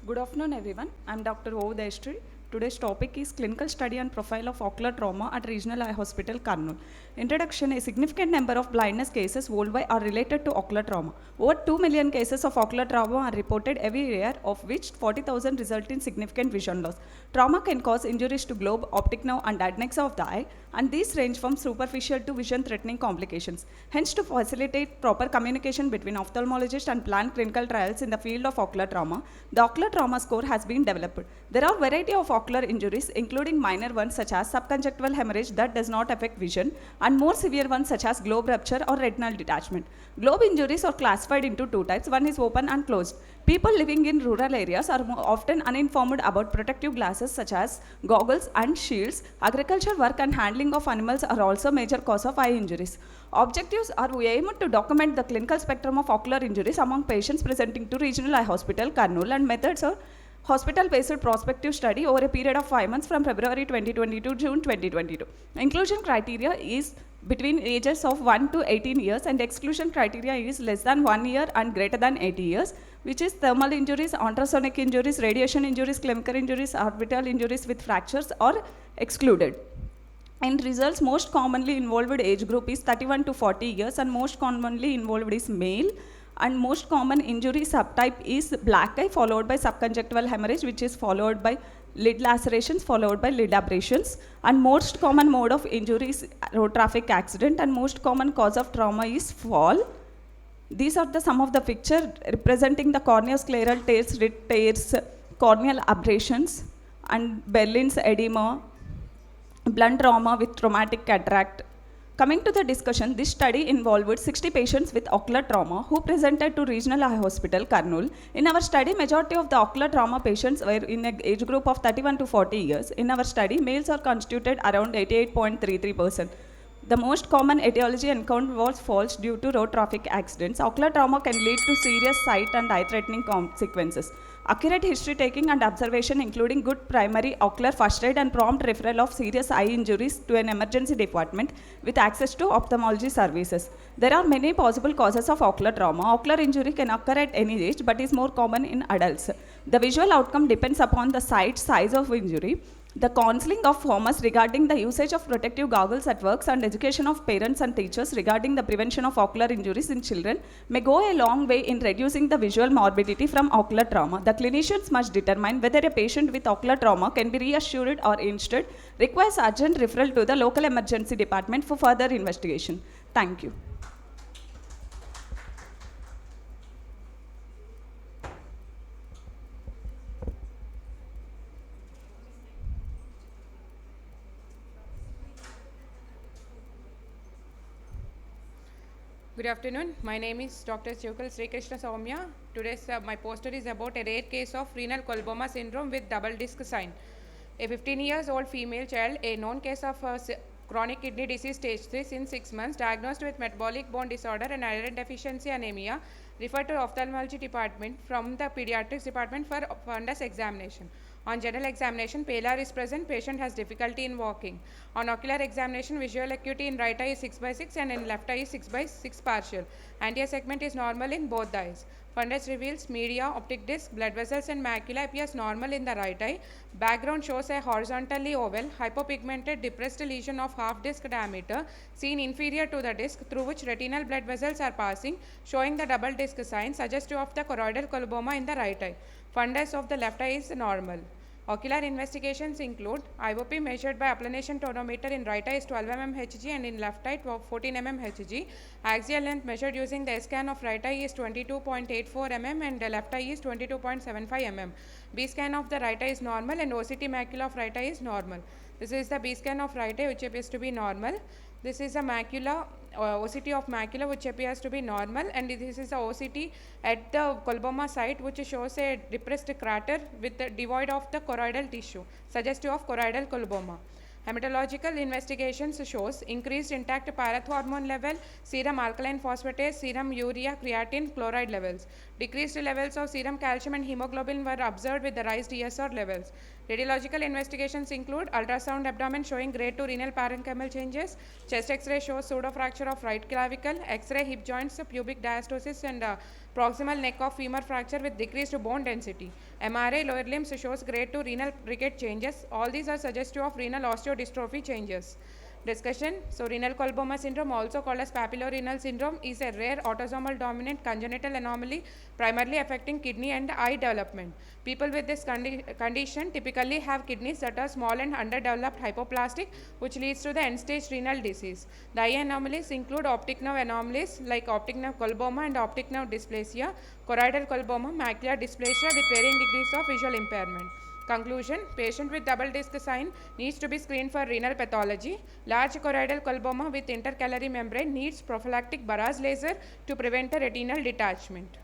Good afternoon, everyone. I'm Dr. O. Destri. Today's topic is clinical study and profile of ocular trauma at Regional Eye Hospital, Kurnool. Introduction: a significant number of blindness cases worldwide are related to ocular trauma. Over 2 million cases of ocular trauma are reported every year, of which 40,000 result in significant vision loss. Trauma can cause injuries to globe, optic nerve, and adnexa of the eye, and these range from superficial to vision-threatening complications. Hence, to facilitate proper communication between ophthalmologists and plan clinical trials in the field of ocular trauma, the ocular trauma score has been developed. There are variety of ocular injuries, including minor ones such as subconjunctival hemorrhage that does not affect vision, and more severe ones such as globe rupture or retinal detachment. Globe injuries are classified into two types. One is open and closed. People living in rural areas are often uninformed about protective glasses such as goggles and shields. Agriculture work and handling of animals are also major cause of eye injuries. Objectives are: we aim to document the clinical spectrum of ocular injuries among patients presenting to Regional Eye Hospital, Kurnool, and methods are hospital-based prospective study over a period of 5 months from February 2022 to June 2022. Inclusion criteria is between ages of 1 to 18 years, and exclusion criteria is less than 1 year and greater than 80 years, which is thermal injuries, ultrasonic injuries, radiation injuries, chemical injuries, orbital injuries with fractures are excluded. In results, most commonly involved age group is 31 to 40 years, and most commonly involved is male, and most common injury subtype is black eye followed by subconjunctival hemorrhage, which is followed by lid lacerations followed by lid abrasions, and most common mode of injury is road traffic accident, and most common cause of trauma is fall. These are the some of the picture representing the corneoscleral tears, lid tears, corneal abrasions, and Berlin's edema, blunt trauma with traumatic cataract. Coming to the discussion, this study involved 60 patients with ocular trauma who presented to Regional Eye Hospital, Kurnool. In our study, majority of the ocular trauma patients were in an age group of 31 to 40 years. In our study, males are constituted around 88.33%. The most common etiology encountered was falls due to road traffic accidents. Ocular trauma can lead to serious sight and eye-threatening consequences. Accurate history taking and observation, including good primary ocular first aid and prompt referral of serious eye injuries to an emergency department with access to ophthalmology services. There are many possible causes of ocular trauma. Ocular injury can occur at any age but is more common in adults. The visual outcome depends upon the site size of injury. The counseling of farmers regarding the usage of protective goggles at works and education of parents and teachers regarding the prevention of ocular injuries in children may go a long way in reducing the visual morbidity from ocular trauma. The clinicians must determine whether a patient with ocular trauma can be reassured or instead requires urgent referral to the local emergency department for further investigation. Thank you. Good afternoon. My name is Dr. Chukal Sri Krishna Soumya. Today's my poster is about a rare case of renal coloboma syndrome with double disc sign. A 15 years old female child, a known case of chronic kidney disease stage 3 since 6 months, diagnosed with metabolic bone disorder and iron deficiency anemia, referred to ophthalmology department from the pediatrics department for fundus examination. On general examination, pallor is present, patient has difficulty in walking. On ocular examination, visual acuity in right eye is 6/6 and in left eye is 6/6 partial. Anterior segment is normal in both the eyes. Fundus reveals media, optic disc, blood vessels and macula appears normal in the right eye. Background shows a horizontally oval, hypopigmented, depressed lesion of half disc diameter seen inferior to the disc through which retinal blood vessels are passing, showing the double disc sign suggestive of the choroidal coloboma in the right eye. Fundus of the left eye is normal. Ocular investigations include IOP measured by applanation tonometer in right eye is 12 mm Hg and in left eye 14 mm Hg. Axial length measured using the S-scan of right eye is 22.84 mm and the left eye is 22.75 mm. B-scan of the right eye is normal and OCT macula of right eye is normal. This is the B-scan of right eye which appears to be normal. This is a macula, OCT of macula which appears to be normal, and this is the OCT at the coloboma site which shows a depressed crater with the devoid of the choroidal tissue, suggestive of choroidal coloboma. Hematological investigations shows increased intact parathormone level, serum alkaline phosphatase, serum urea, creatine, chloride levels. Decreased levels of serum calcium and hemoglobin were observed with the raised ESR levels. Radiological investigations include ultrasound abdomen showing grade 2 renal parenchymal changes, chest X-ray shows pseudofracture of right clavicle, X-ray hip joints, pubic diastosis and proximal neck of femur fracture with decreased bone density. MRI lower limbs shows grade 2 renal ricket changes. All these are suggestive of renal osteodystrophy changes. Discussion. So, renal colboma syndrome, also called as papillorenal syndrome, is a rare autosomal dominant congenital anomaly primarily affecting kidney and eye development. People with this condition typically have kidneys that are small and underdeveloped hypoplastic, which leads to the end-stage renal disease. The eye anomalies include optic nerve anomalies like optic nerve colboma and optic nerve dysplasia, choroidal colboma, macular dysplasia with varying degrees of visual impairment. Conclusion. Patient with double disc sign needs to be screened for renal pathology. Large choroidal colboma with intercalary membrane needs prophylactic Baraz laser to prevent a retinal detachment.